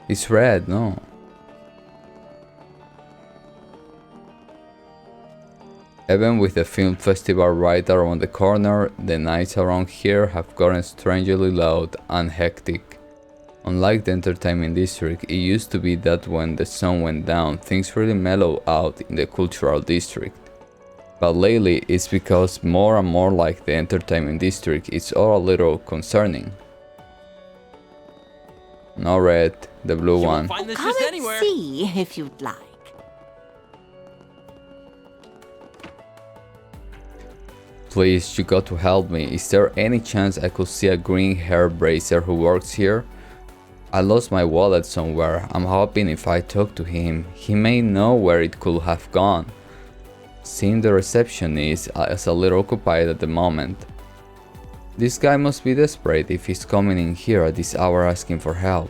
It's red, no? Even with the film festival right around the corner, the nights around here have gotten strangely loud and hectic. Unlike the entertainment district, it used to be that when the sun went down, things really mellowed out in the cultural district. But lately, it's because more and more like the entertainment district, it's all a little concerning. No red, the blue one. Come and see if you'd like. Please, you got to help me. Is there any chance I could see a green hair bracer who works here? I lost my wallet somewhere. I'm hoping if I talk to him, he may know where it could have gone. Seeing the receptionist is a little occupied at the moment. This guy must be desperate if he's coming in here at this hour asking for help.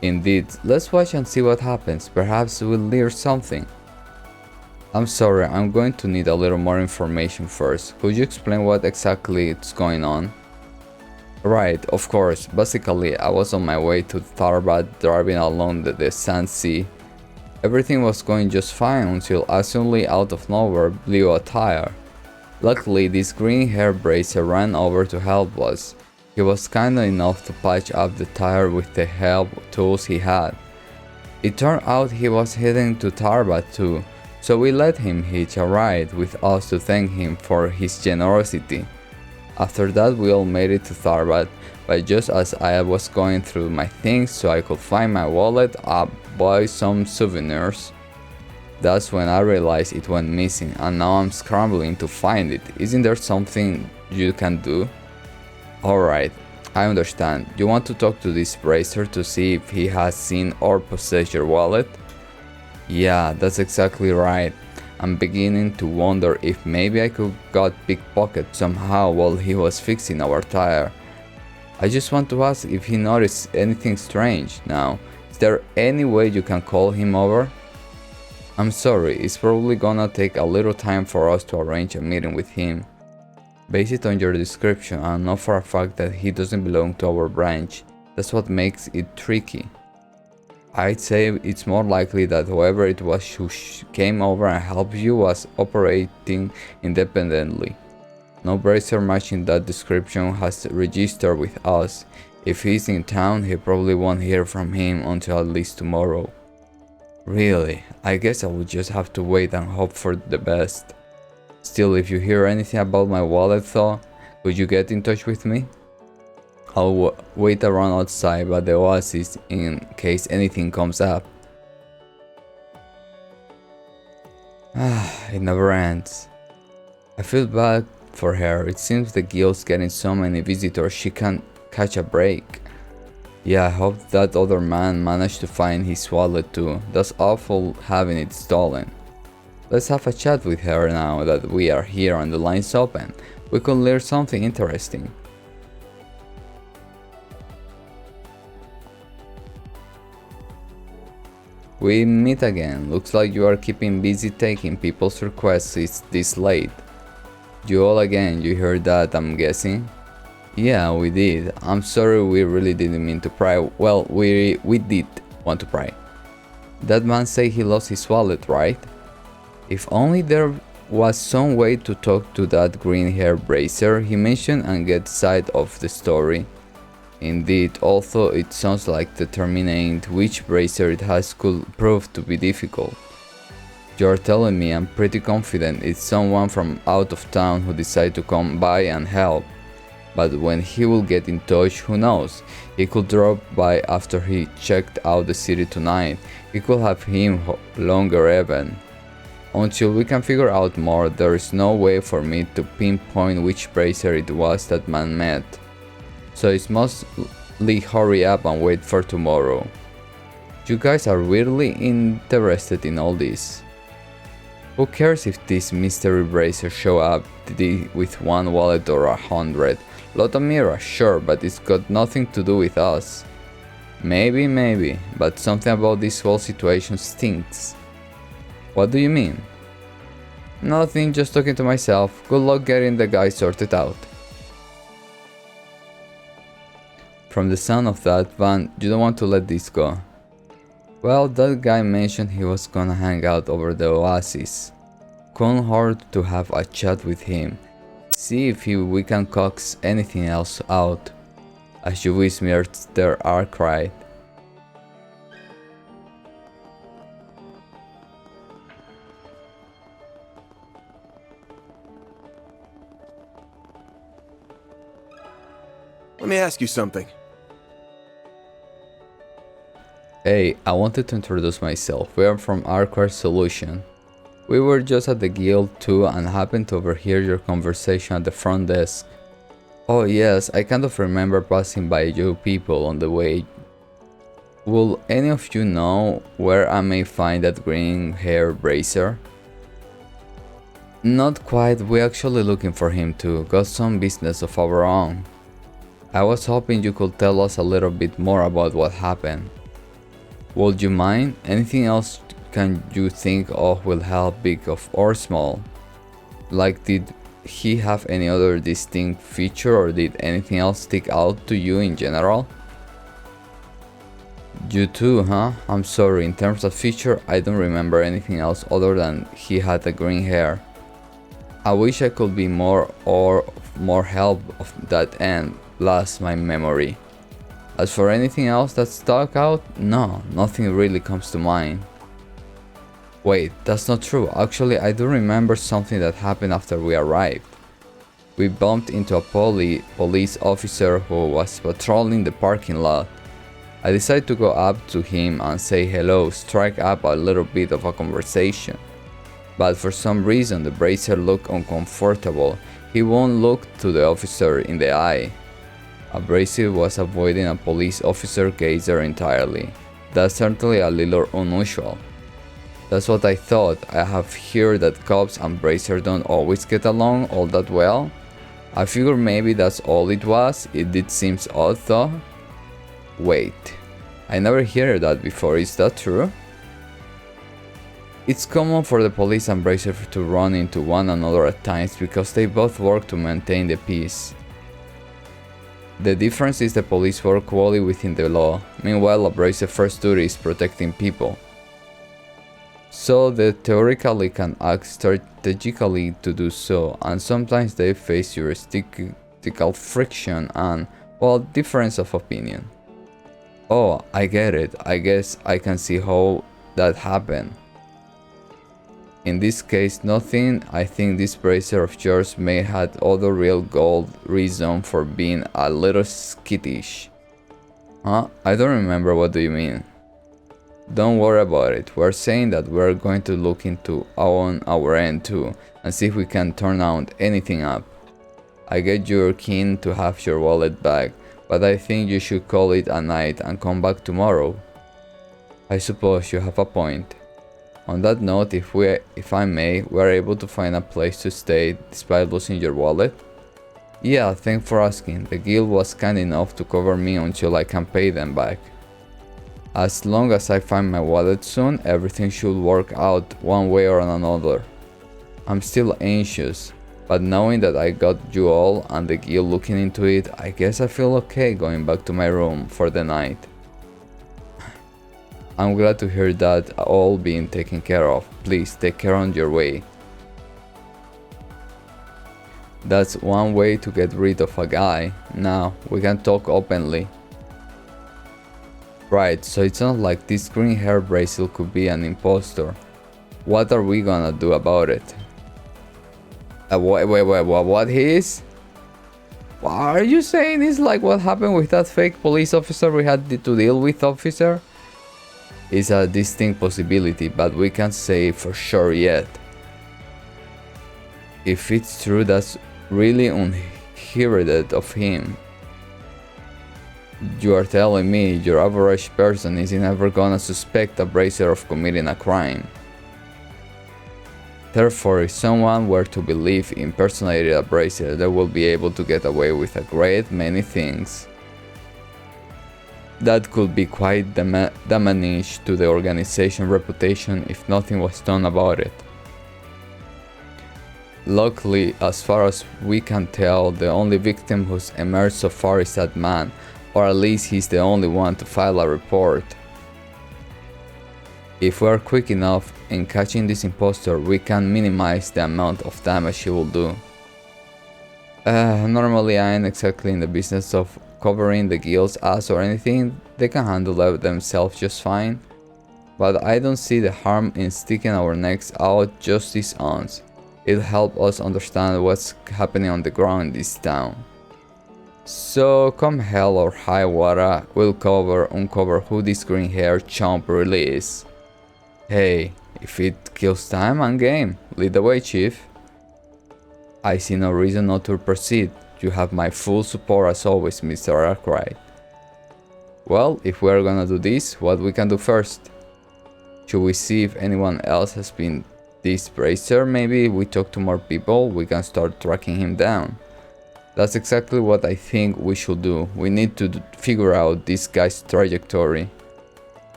Indeed, let's watch and see what happens. Perhaps we'll learn something. I'm sorry, I'm going to need a little more information first. Could you explain what exactly is going on? Right, of course. Basically, I was on my way to Tharbat driving along the Sand Sea. Everything was going just fine until I suddenly out of nowhere blew a tire. Luckily, this green hair bracer ran over to help us. He was kind enough to patch up the tire with the help tools he had. It turned out he was heading to Tharbat too, so we let him hitch a ride with us to thank him for his generosity. After that we all made it to Tharbat, but just as I was going through my things so I could find my wallet and buy some souvenirs, that's when I realized it went missing and now I'm scrambling to find it. Isn't there something you can do? Alright, I understand. You want to talk to this bracer to see if he has seen or possessed your wallet? Yeah, that's exactly right. I'm beginning to wonder if maybe I could got pickpocketed somehow while he was fixing our tire. I just want to ask if he noticed anything strange now. Is there any way you can call him over? I'm sorry, it's probably gonna take a little time for us to arrange a meeting with him. Based on your description, I know for a fact that he doesn't belong to our branch. That's what makes it tricky. I'd say it's more likely that whoever it was who came over and helped you was operating independently. No bracer matching that description has registered with us. If he's in town, he probably won't hear from him until at least tomorrow. Really, I guess I would just have to wait and hope for the best. Still, if you hear anything about my wallet though, could you get in touch with me? I'll wait around outside by the oasis in case anything comes up. It never ends. I feel bad for her. It seems the guild's getting so many visitors she can't catch a break. Yeah, I hope that other man managed to find his wallet too. That's awful having it stolen. Let's have a chat with her now that we are here and the line's open. We could learn something interesting. We meet again. Looks like you are keeping busy taking people's requests it's this late. You all again, you heard that, I'm guessing? Yeah, we did. I'm sorry, we really didn't mean to pry. Well, we did want to pry. That man said he lost his wallet, right? If only there was some way to talk to that green hair bracer he mentioned and get sight of the story. Indeed, although it sounds like determining which bracer it has could prove to be difficult. You're telling me I'm pretty confident it's someone from out of town who decided to come by and help. But when he will get in touch, who knows? He could drop by after he checked out the city tonight. It could have him longer even. Until we can figure out more, there is no way for me to pinpoint which bracer it was that man met. So it's mostly hurry up and wait for tomorrow. You guys are weirdly interested in all this. Who cares if this mystery bracer show up with one wallet or 100? Lotamira, sure, but it's got nothing to do with us. Maybe, but something about this whole situation stinks. What do you mean? Nothing, just talking to myself. Good luck getting the guy sorted out. From the sound of that, Van, you don't want to let this go. Well, that guy mentioned he was gonna hang out over the oasis. Couldn't hurt to have a chat with him. See if we can coax anything else out. As you whispered their arc cried. Let me ask you something. Hey, I wanted to introduce myself. We are from Arcware Solution. We were just at the guild too and happened to overhear your conversation at the front desk. Oh yes, I kind of remember passing by you people on the way. Will any of you know where I may find that green hair bracer? Not quite, we're actually looking for him too. Got some business of our own. I was hoping you could tell us a little bit more about what happened. Would you mind? Anything else can you think of will help, big or small? Like, did he have any other distinct feature or did anything else stick out to you in general? You too, huh? I'm sorry, in terms of feature, I don't remember anything else other than he had the green hair. I wish I could be more help of that end, blast my memory. As for anything else that stuck out, no, nothing really comes to mind. Wait, that's not true. Actually, I do remember something that happened after we arrived. We bumped into a police officer who was patrolling the parking lot. I decided to go up to him and say hello, strike up a little bit of a conversation. But for some reason the bracer looked uncomfortable. He won't look to the officer in the eye. Abrasive was avoiding a police officer gazer entirely. That's certainly a little unusual. That's what I thought. I have heard that cops and Bracer don't always get along all that well. I figured maybe that's all it was. It did seem odd though. Wait, I never heard that before, is that true? It's common for the police and Bracer to run into one another at times because they both work to maintain the peace. The difference is the police work wholly within the law, meanwhile Abrasive's first duty is protecting people. So they theoretically can act strategically to do so, and sometimes they face jurisdictional friction and, well, difference of opinion. Oh, I get it. I guess I can see how that happened. In this case, nothing. I think this bracer of yours may have other real gold reason for being a little skittish. Huh? I don't remember, what do you mean? Don't worry about it. We're saying that we're going to look into on our end too and see if we can turn out anything up. I get you're keen to have your wallet back, but I think you should call it a night and come back tomorrow. I suppose you have a point. On that note, if I may, we're able to find a place to stay despite losing your wallet? Yeah, thanks for asking. The guild was kind enough to cover me until I can pay them back. As long as I find my wallet soon, everything should work out one way or another. I'm still anxious, but knowing that I got you all and the guild looking into it, I guess I feel okay going back to my room for the night. I'm glad to hear that all being taken care of. Please take care on your way. That's one way to get rid of a guy. Now we can talk openly. Right, so it's not like this green hair bracelet could be an impostor. What are we gonna do about it? Wait, what he is? What are you saying? It's like what happened with that fake police officer we had to deal with, officer? It's a distinct possibility, but we can't say for sure yet. If it's true, that's really unheard of him. You are telling me your average person isn't ever gonna suspect a bracer of committing a crime. Therefore, if someone were to believe impersonated a bracer, they will be able to get away with a great many things. That could be quite damaging to the organization's reputation if nothing was done about it. Luckily, as far as we can tell, the only victim who's emerged so far is that man, Or at least he's the only one to file a report. If we are quick enough in catching this imposter, we can minimize the amount of damage he will do. Normally I ain't exactly in the business of covering the guild's ass or anything, they can handle it themselves just fine. But I don't see the harm in sticking our necks out just this once. It'll help us understand what's happening on the ground in this town. So come hell or high water, we'll uncover who this green-haired chump really is. Hey, if it kills time, I'm game. Lead the way, chief. I see no reason not to proceed. You have my full support as always, Mr. Arkwright. Well, if we are gonna do this, what we can do first? Should we see if anyone else has been this bracer? Maybe if we talk to more people, we can start tracking him down. That's exactly what I think we should do. We need to figure out this guy's trajectory.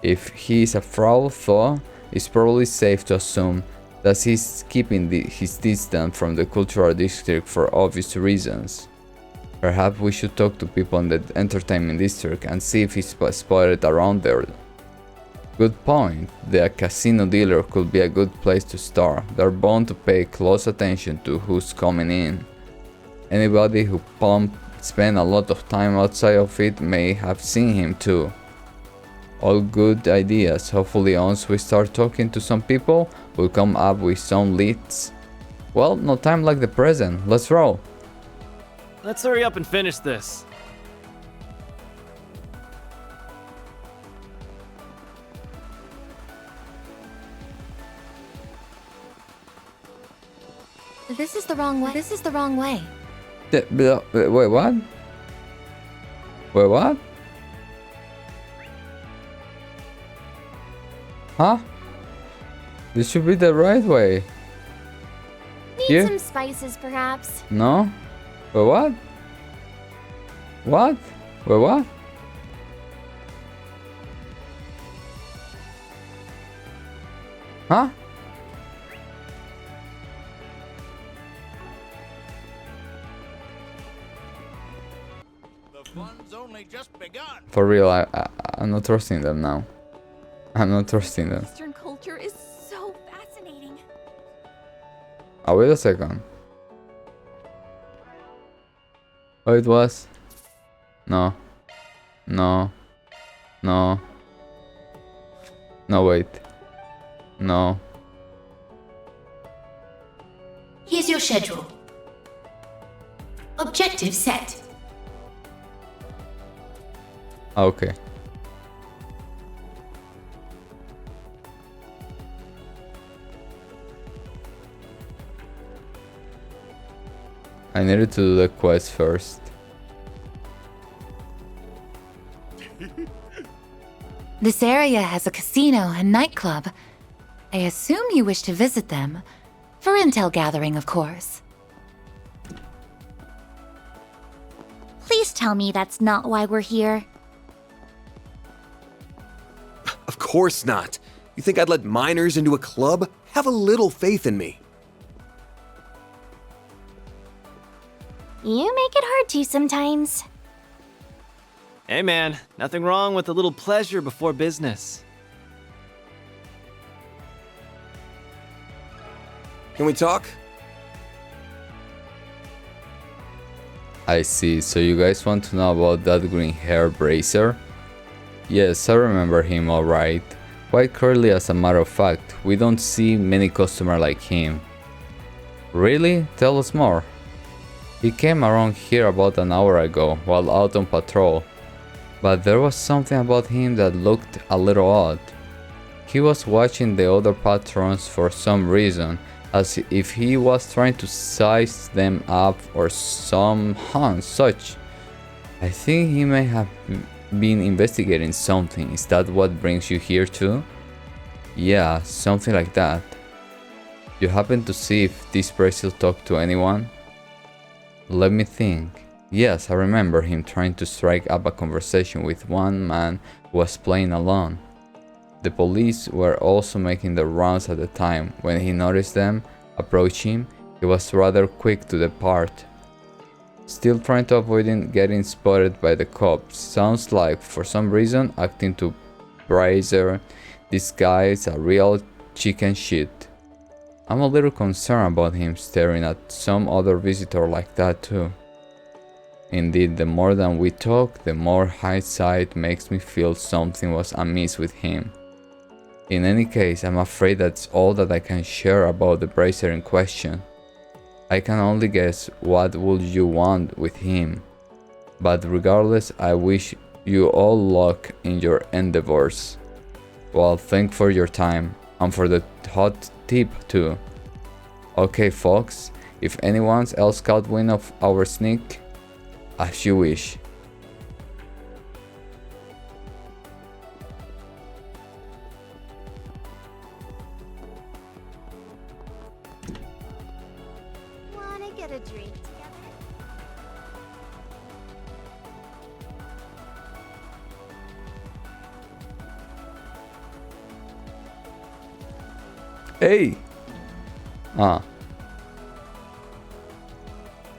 If he is a fraud, though, it's probably safe to assume that he's keeping his distance from the cultural district for obvious reasons. Perhaps we should talk to people in the entertainment district and see if he's spotted around there. Good point. The casino dealer could be a good place to start. They're bound to pay close attention to who's coming in. Anybody who spent a lot of time outside of it may have seen him too. All good ideas. Hopefully once we start talking to some people, we'll come up with some leads. Well, no time like the present. Let's roll. Let's hurry up and finish this. This is the wrong way. This is the wrong way. Wait, what? Wait, what? Huh? This should be the right way. Need Here? some spices, perhaps. No? Wait, what? What? Wait, what? Huh? The fun's only just begun. For real, I'm not trusting them now. I'm not trusting them. Eastern culture is so fascinating. Oh, wait a second. Oh, it was? No. No. No. No, wait. No. Here's your schedule. Objective set. Okay. I needed to do the quest first. This area has a casino and nightclub. I assume you wish to visit them. For intel gathering, of course. Please tell me that's not why we're here. Of course not. You think I'd let minors into a club? Have a little faith in me. You make it hard to sometimes. Hey man, nothing wrong with a little pleasure before business. Can we talk? I see, so you guys want to know about that green hair bracer? Yes, I remember him alright. Quite clearly, as a matter of fact, we don't see many customers like him. Really? Tell us more. He came around here about an hour ago while out on patrol, but there was something about him that looked a little odd. He was watching the other patrons for some reason, as if he was trying to size them up or such. I think he may have been investigating something. Is that what brings you here too? Yeah, something like that. You happen to see if this bracelet talked to anyone? Let me think. Yes, I remember him trying to strike up a conversation with one man who was playing alone. The police were also making the rounds at the time. When he noticed them approach him, he was rather quick to depart. Still trying to avoid getting spotted by the cops. Sounds like, for some reason, acting to brazier. This guy is a real chicken shit. I'm a little concerned about him staring at some other visitor like that too. Indeed, the more that we talk, the more hindsight makes me feel something was amiss with him. In any case, I'm afraid that's all that I can share about the brazier in question. I can only guess what would you want with him. But regardless, I wish you all luck in your endeavors. Well, thanks for your time, and for the hot tip too. Okay folks, if anyone else caught wind of our sneak, as you wish. Wanna get a drink together? Hey!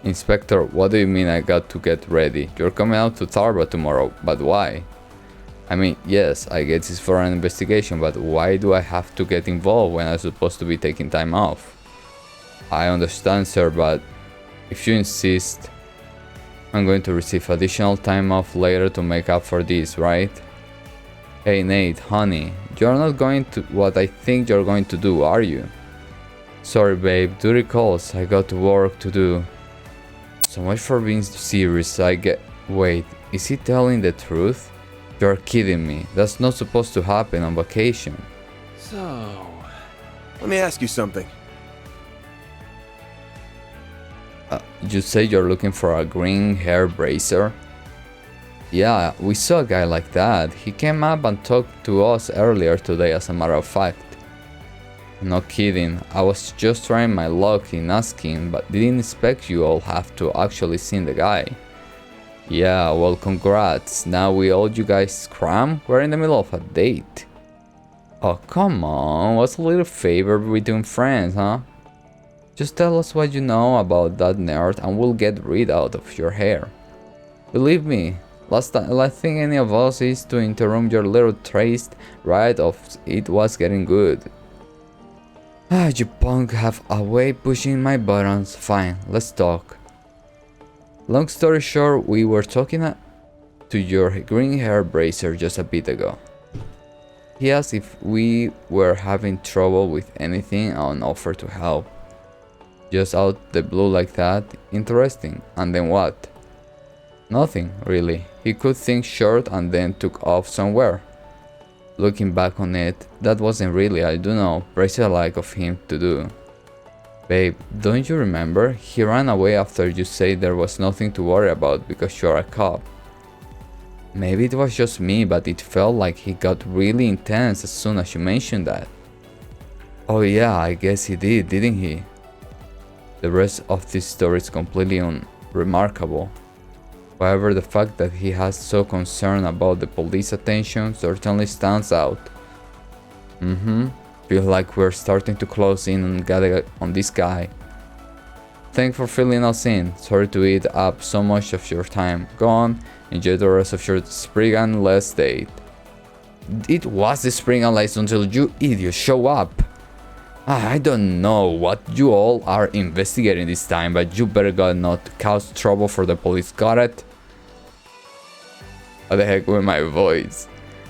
Inspector, what do you mean I got to get ready? You're coming out to Tarba tomorrow, but why? I mean, yes, I guess it's for an investigation, but why do I have to get involved when I'm supposed to be taking time off? I understand, sir, but if you insist, I'm going to receive additional time off later to make up for this, right? Hey Nate, honey, you're not going to what I think you're going to do, are you? Sorry babe, duty calls, I got work to do. So much for being serious, I get... Wait, is he telling the truth? You're kidding me, that's not supposed to happen on vacation. So... Let me ask you something. You say you're looking for a green hair brazier? Yeah, we saw a guy like that. He came up and talked to us earlier today, as a matter of fact. No kidding, I was just trying my luck in asking, but didn't expect you all have to actually seen the guy. Yeah, well congrats, now we owe you guys cram? We're in the middle of a date. Oh come on, what's a little favor between friends, huh? Just tell us what you know about that nerd and we'll get rid out of your hair. Believe me, last thing any of us is to interrupt your little taste right of it was getting good. Ah, you punk have a way pushing my buttons. Fine, let's talk. Long story short, we were talking to your green hair brazier just a bit ago. He asked if we were having trouble with anything and offered to help. Just out the blue like that, interesting. And then what? Nothing, really. He could think short and then took off somewhere. Looking back on it, that wasn't really, I do know, brazier-like of him to do. Babe, don't you remember? He ran away after you said there was nothing to worry about because you're a cop. Maybe it was just me, but it felt like he got really intense as soon as you mentioned that. Oh yeah, I guess he did, didn't he? The rest of this story is completely unremarkable. However, the fact that he has so concerned about the police attention certainly stands out. Feel like we're starting to close in and get on this guy. Thanks for filling us in. Sorry to eat up so much of your time. Go on, enjoy the rest of your spring-less date. It was the spring-less until you idiots show up. I don't know what you all are investigating this time, but you better God not cause trouble for the police, got it? What the heck with my voice?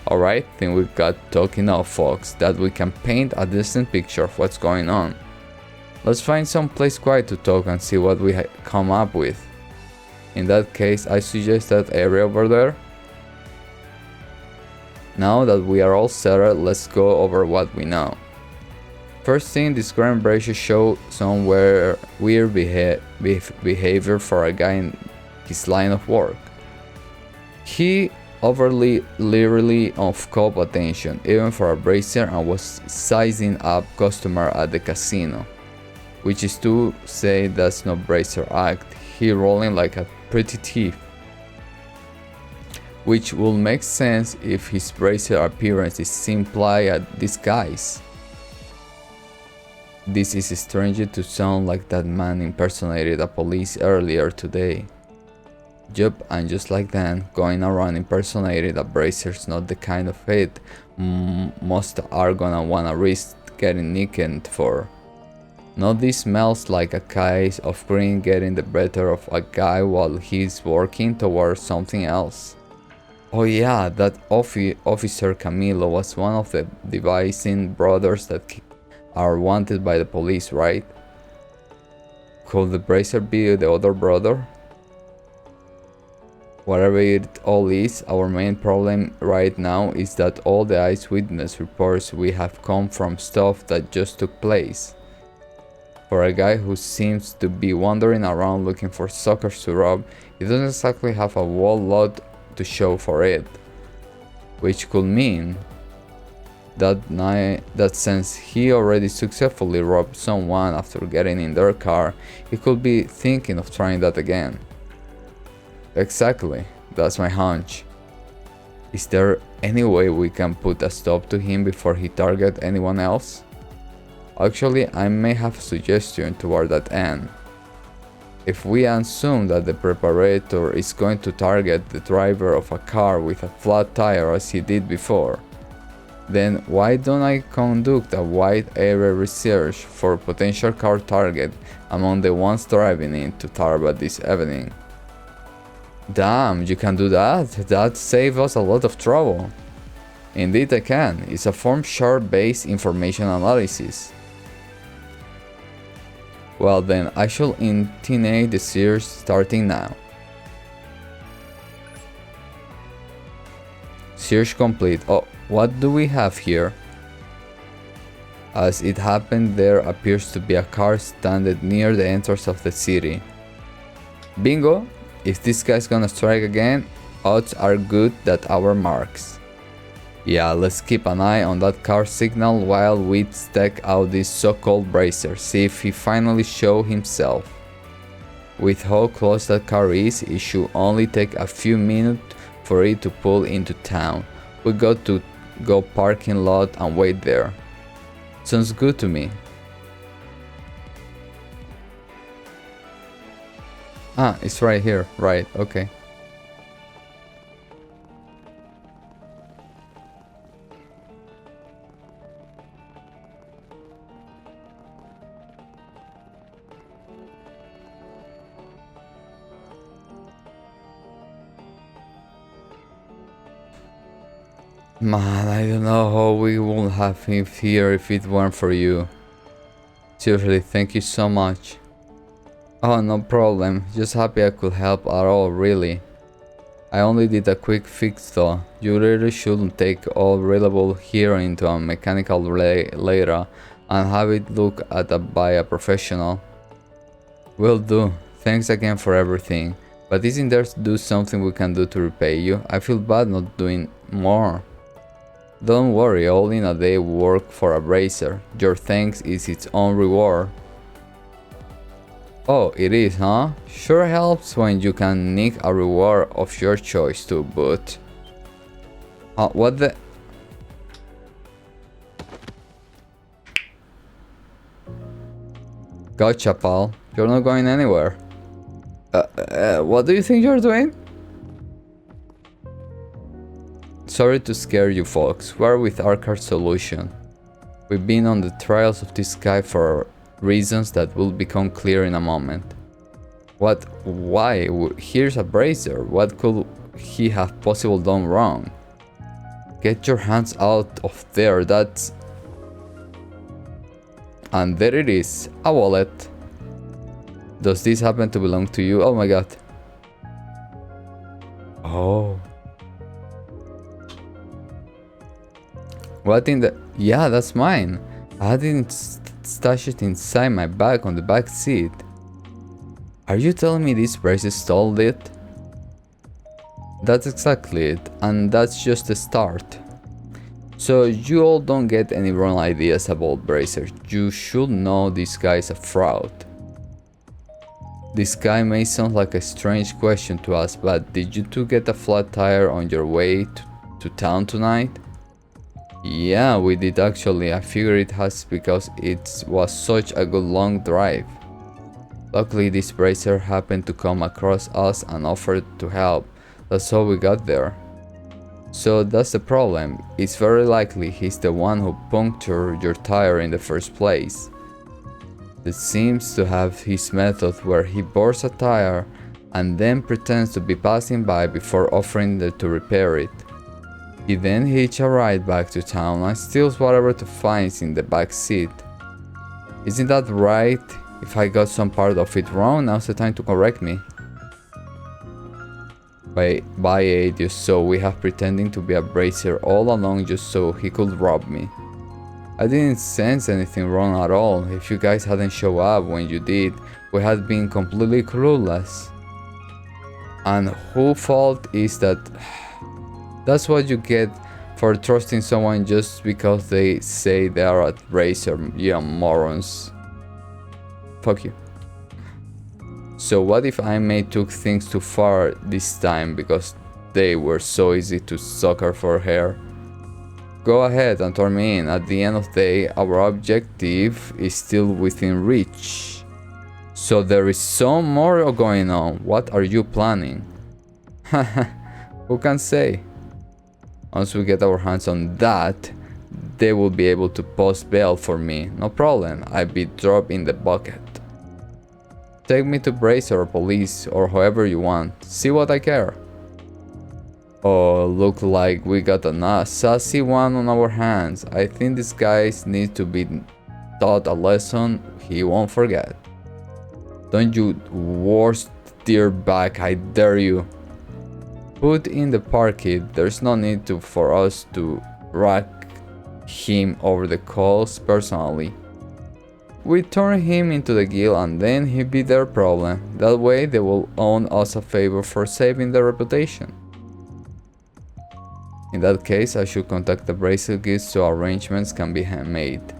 Alright, think we got talking now folks, that we can paint a decent picture of what's going on. Let's find some place quiet to talk and see what we come up with. In that case, I suggest that area over there. Now that we are all settled, let's go over what we know. First thing, this grand brazier showed some weird behavior for a guy in his line of work. He overly literally of cop attention, even for a brazier, and was sizing up customer at the casino. Which is to say that's no brazier act, he rolling like a pretty thief. Which would make sense if his brazier appearance is simply a disguise. This is strange to sound like that man impersonated a police earlier today. Yup, and just like then, going around impersonating a bracer's not the kind of hit most are gonna wanna risk getting nicked for. No, this smells like a case of green getting the better of a guy while he's working towards something else. Oh yeah, that Officer Camilo was one of the devising brothers that are wanted by the police, right? Could the bracer be the other brother? Whatever it all is, our main problem right now is that all the eyewitness reports we have come from stuff that just took place. For a guy who seems to be wandering around looking for suckers to rob, he doesn't exactly have a whole lot to show for it. Which could mean that since he already successfully robbed someone after getting in their car, he could be thinking of trying that again. Exactly, that's my hunch. Is there any way we can put a stop to him before he targets anyone else? Actually, I may have a suggestion toward that end. If we assume that the preparator is going to target the driver of a car with a flat tire as he did before, then why don't I conduct a wide area research for potential car target among the ones driving into Tarba this evening? Damn, you can do that? That saves us a lot of trouble. Indeed I can. It's a form chart-based information analysis. Well then, I shall initiate the search starting now. Search complete. Oh, what do we have here? As it happened, there appears to be a car standing near the entrance of the city. Bingo! If this guy's gonna strike again, odds are good that our marks. Yeah, let's keep an eye on that car signal while we stake out this so-called bracer, see if he finally shows himself. With how close that car is, it should only take a few minutes for it to pull into town. We got to go parking lot and wait there. Sounds good to me. Ah, it's right here. Right, okay. Man, I don't know how we would have him here if it weren't for you. Seriously, thank you so much. Oh, no problem. Just happy I could help at all, really. I only did a quick fix though. You really shouldn't take all reliable here into a mechanical later and have it look at by a professional. Will do. Thanks again for everything. But isn't there something we can do to repay you? I feel bad not doing more. Don't worry, all in a day work for a bracer. Your thanks is its own reward. Oh, it is, huh? Sure helps when you can nick a reward of your choice too, but... what the... Gotcha, pal. You're not going anywhere. What do you think you're doing? Sorry to scare you folks, we're with Arcade Solution. We've been on the trials of this guy for reasons that will become clear in a moment. What? Why? Here's a bracer. What could he have possibly done wrong? Get your hands out of there, that's... And there it is, a wallet. Does this happen to belong to you? Oh my god. Oh. What in the... Yeah, that's mine. I didn't stash it inside my bag on the back seat. Are you telling me this bracelet stole it? That's exactly it, and that's just the start. So you all don't get any wrong ideas about bracers. You should know this guy is a fraud. This guy may sound like a strange question to ask, but did you two get a flat tire on your way to town tonight? Yeah, we did actually. I figure it has because it was such a good long drive. Luckily, this bracer happened to come across us and offered to help. That's how we got there. So that's the problem. It's very likely he's the one who punctured your tire in the first place. It seems to have his method where he bores a tire and then pretends to be passing by before offering to repair it. He then hitches a ride back to town and steals whatever to finds in the back seat. Isn't that right? If I got some part of it wrong, now's the time to correct me. By it, so we have pretending to be a bracer all along just so he could rob me. I didn't sense anything wrong at all. If you guys hadn't shown up when you did, we had been completely clueless. And whose fault is that? That's what you get for trusting someone just because they say they are a bracer, you morons. Fuck you. So what if I may took things too far this time because they were so easy to sucker for her? Go ahead and turn me in. At the end of the day, our objective is still within reach. So there is some more going on. What are you planning? Who can say? Once we get our hands on that, they will be able to post bail for me. No problem, I'll be dropped in the bucket. Take me to Bracer or police or however you want. See what I care. Oh, look like we got a sassy one on our hands. I think this guy needs to be taught a lesson he won't forget. Don't you worst dirtbag, I dare you. Put in the park-it. There's no need for us to rack him over the coals personally. We turn him into the guild and then he'll be their problem. That way they will owe us a favor for saving their reputation. In that case, I should contact the Bracer Guild so arrangements can be made.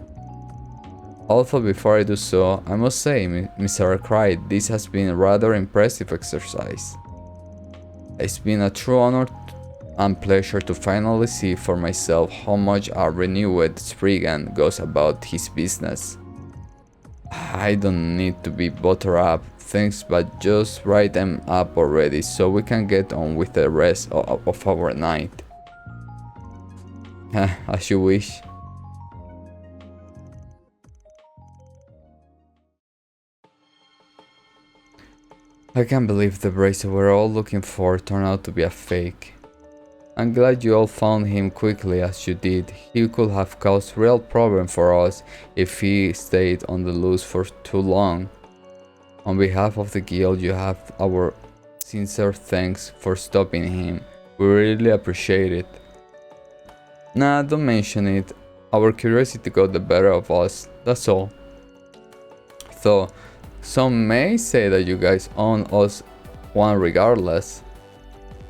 Although before I do so, I must say, Mr. Cried, this has been a rather impressive exercise. It's been a true honor and pleasure to finally see for myself how much a renewed Spriggan goes about his business. I don't need to be buttered up, thanks, but just write them up already so we can get on with the rest of our night. As you wish. I can't believe the bracer we're all looking for turned out to be a fake. I'm glad you all found him quickly as you did. He could have caused real problem for us if he stayed on the loose for too long. On behalf of the guild, you have our sincere thanks for stopping him. We really appreciate it. Nah, don't mention it. Our curiosity got the better of us, that's all. Though, some may say that you guys own us one regardless.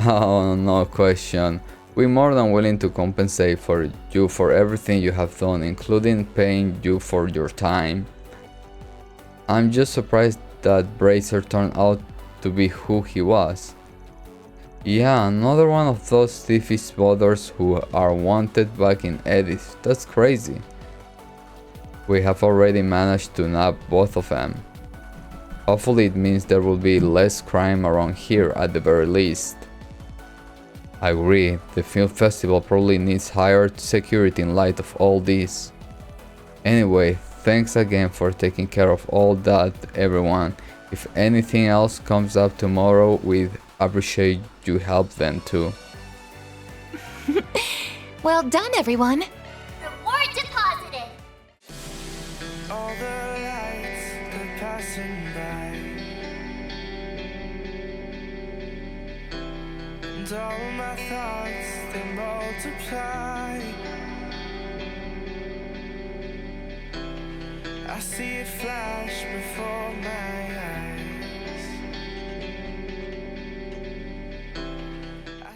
Oh, no question. We're more than willing to compensate for you for everything you have done, including paying you for your time. I'm just surprised that Bracer turned out to be who he was. Yeah, another one of those thievish brothers who are wanted back in Edith. That's crazy. We have already managed to nab both of them. Hopefully it means there will be less crime around here at the very least. I agree, the film festival probably needs higher security in light of all this. Anyway, thanks again for taking care of all that, everyone. If anything else comes up tomorrow, we'd appreciate you help them too. Well done, everyone. Reward deposited. All the lights, they're passing by, and all my thoughts, they multiply. I see it flash before my eyes.